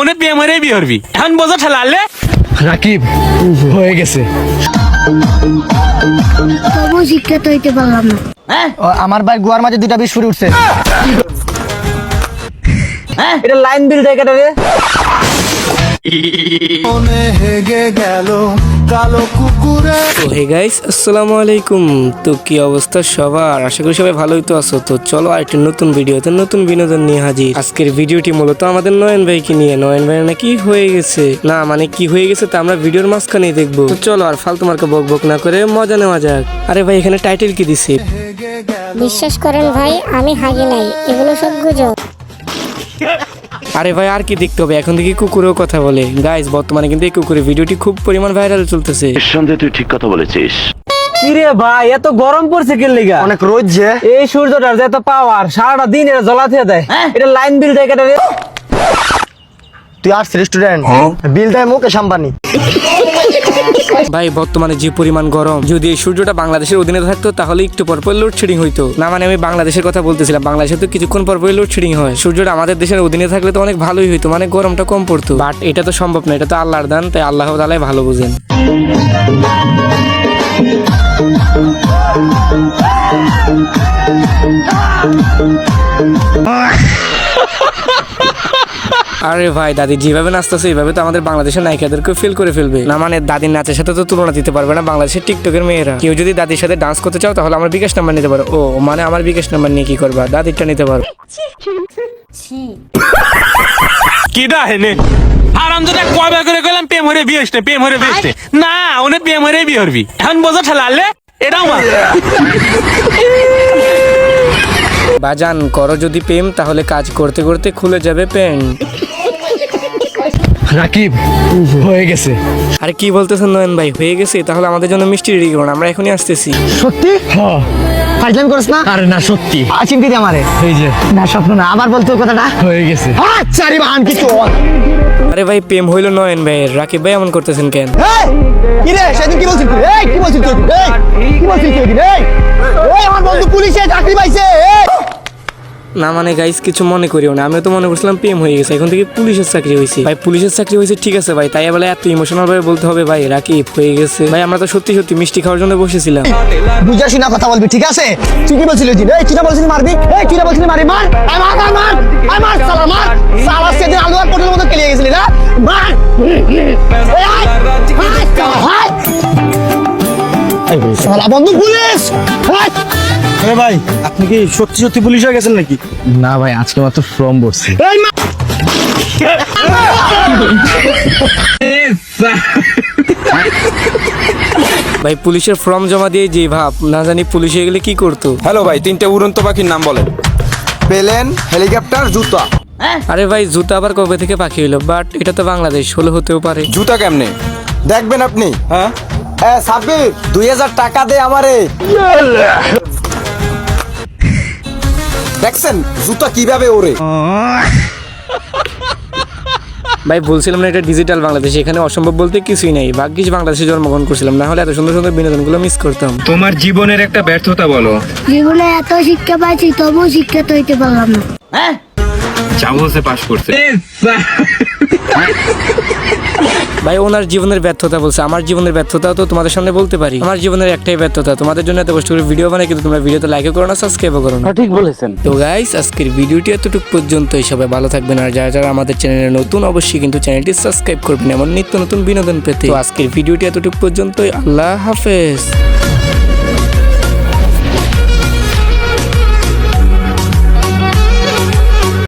উনি প্রেম হয়ে বিয়ে করবি এখন বোঝা ঠেলালে রাকিব হয়ে গেছে। তবু শিক্ষিত হইতে পারলাম না। আমার ভাই গোয়ার মাঝে দুইটা বিষ ফুটে উঠছে। এটা লাইন বিল দেয় কেটে রে। তো হে গাইস, আসসালামু আলাইকুম। তো কি অবস্থা সবার? আশা করি সবাই ভালোই তো আছো। তো চলো আরেকটি নতুন ভিডিওতে নতুন বিনোদন নিয়ে হাজির। আজকের ভিডিওটি মূলত আমাদের নয়ন ভাইকে নিয়ে। নয়ন ভাই নাকি হয়ে গেছে, না মানে কি হয়ে গেছে তা আমরা ভিডিওর মাঝখানেই দেখবো। তো চলো আর ফালতু মার্কা বক বক না করে মজা নেওয়া যাক। আরে ভাই এখানে টাইটেল কি দিছে? বিশ্বাস করেন ভাই, আমি হাগি নাই, এগুলো সব গুজব। আরে ভাই আর কি দেখতে হবে, এখন থেকে কুকুরেও কথা বলে। গাইস বর্তমানে কিন্তু এই কুকুরের ভিডিওটি খুব পরিমাণ ভাইরাল চলতেছে। নিঃসন্দেহে তুই ঠিক কথা বলেছিস। কিরে ভাই এত গরম পড়ছে কি লিগা? অনেক রোদ যে। এই সূর্যটার যে এত পাওয়ার, সারাটা দিন এটা জ্বলাতে দেয়। এটা লাইন বিল দেয় কেটে রে। তুই আর্টস স্টুডেন্ট, বিল দেয় মুকেশ আম্বানি। ভাই বর্তমানে যে পরিমাণ গরম, যদি এই সূর্যটা বাংলাদেশের অধীনে থাকতো তাহলে একটু পর পর লোডশেডিং হইতো। না মানে আমি বাংলাদেশের কথা বলতেছিলাম, বাংলাদেশে তো কিছুক্ষণ পর পর লোডশেডিং হয়। সূর্যটা আমাদের দেশের অধীনে থাকলে তো অনেক ভালোই হইতো, মানে গরমটা কম পড়তো। বাট এটা তো সম্ভব না, এটা তো আল্লাহর দান, তাই আল্লাহ তাআলাই ভালো বুঝেন। আরে ভাই দাদি যেভাবে নাচতেছে এইভাবে তো আমাদের বাংলাদেশের নায়িকাদেরকে ফেল করে ফেলবে। না মানে দাদির নাচের সাথে তো তুলনা দিতে পারবে না বাংলাদেশের টিকটকের মেয়েরা। কেউ যদি দাদির সাথে ডান্স করতে চাও তাহলে আমার বিকাশ নাম্বার নিতে পারো। ও মানে আমার বিকাশ নাম্বার নিয়ে কি করবা? দাদিরটা নিতে পারো। কিডা হেনে আরাম যদি কয়বার করে কইলাম প্রেম হয়ে বিয়ে হচ্ছে, প্রেম হয়ে বিয়ে হচ্ছে না, উনি প্রেম হয়ে বিয়ে করবি এখন বোঝা ঠেলালে এটাও মা। বাজান করো যদি প্রেম, তাহলে কাজ করতে করতে খুলে যাবে প্যান্ট। রাকিব হয়ে গেছে। আরে কি বলতেছেন নয়ন ভাই? হয়ে গেছে? তাহলে আমাদের জন্য মিষ্টি রেডি করুন, আমরা এখনই আসতেছি। সত্যি? হ্যাঁ। ফাইজলামি করিস না। আরে না সত্যি। চিমটি দে আমারে। এই যে না স্বপ্ন না, আবার বলতো কথাটা। হয়ে গেছে। আচ্ছা রে বান কিছু। আরে ভাই প্রেম হইলো নয়ন ভাইয়ের, রাকিব ভাই এমন করতেছেন কেন? এই কি রে সেদিন কি বলছিস তুই? এই কি বলছিস তুই? এই কি বলছিস তুই? এই আমার বন্ধু পুলিশে চাকরি পাইছে। না মানে গাইস কিছু মনে করিও না, আমিও তো মনে করছিলাম প্রেম হয়ে গেছে, এখন থেকে পুলিশের চাকরি হয়েছে। ভাই পুলিশের চাকরি হয়েছে ঠিক আছে ভাই, তাই বলে এত ইমোশনাল ভাবে বলতে হবে ভাই রাকিব হয়ে গেছে? ভাই আমরা তো সত্যি সত্যি মিষ্টি খাওয়ার জন্য বসেছিলাম। বুঝা শুনা কথা বলবি ঠিক আছে? তুই কি বলছিলি? এই তুই না বলছিলি মারবি? এই তুই না বলছিলি মারি? মার আই মার মার মার আই মার সালা মার সালা সেদিন আলু আর পটলের মতো কেলিয়ে গেছিলি না? মার এই আই সালা বন্ধু পুলিশ। আরে ভাই আপনি কি সত্যি সত্যি পুলিশ হয়ে গেছেন নাকি? না ভাই আজকে মাত্র ফর্ম ভরছি। ভাই পুলিশের ফর্ম জমা দিয়ে যে ভাব, না জানি পুলিশ হয়ে গেলে কি করতো। হ্যালো ভাই, তিনটে উড়ন্ত পাখির নাম বলেন। প্লেন, হেলিকপ্টার, জুতা। আরে ভাই জুতা আবার কবে থেকে পাখি হইলো? বাট এটা তো বাংলাদেশ, হলে হতেও পারে। জুতা কেমনে দেখবেন আপনি? হ্যাঁ সাব্বির 2000 টাকা দে আমারে। দেখছেন জুতা কিভাবে ওরে? ভাই বলছিলাম না এটা ডিজিটাল বাংলাদেশ, এখানে অসম্ভব বলতে কিছুই নাই। ভাগ্যিস বাংলাদেশে জন্মগ্রহণ করছিলাম, না হলে এত সুন্দর সুন্দর বিনোদনগুলো মিস করতাম। তোমার জীবনের একটা ব্যর্থতা বলো। জীবনে এত শিক্ষা পাইছি, তবু শিক্ষিত হইতে পারলাম না। চাবুসে পাস করছে। ভাই ওনার জীবনের ব্যর্থতা বলছে, আমার জীবনের ব্যর্থতাও তো তোমাদের সামনে বলতে পারি। আমার জীবনের একটাই ব্যর্থতা, তোমাদের জন্য এত কষ্ট করে ভিডিও বানাই কিন্তু তোমরা ভিডিওতে লাইকও করো না, সাবস্ক্রাইবও করো না। ঠিক বলেছেন। তো গাইস আজকের ভিডিওটি এতটুকু পর্যন্তই। সবাই ভালো থাকবেন, আর যারা যারা আমাদের চ্যানেলে নতুন অবশ্যই কিন্তু চ্যানেলটি সাবস্ক্রাইব করবেন এমন নিত্য নতুন বিনোদন পেতে। তো আজকের ভিডিওটি এতটুকু পর্যন্তই। আল্লাহ হাফেজ।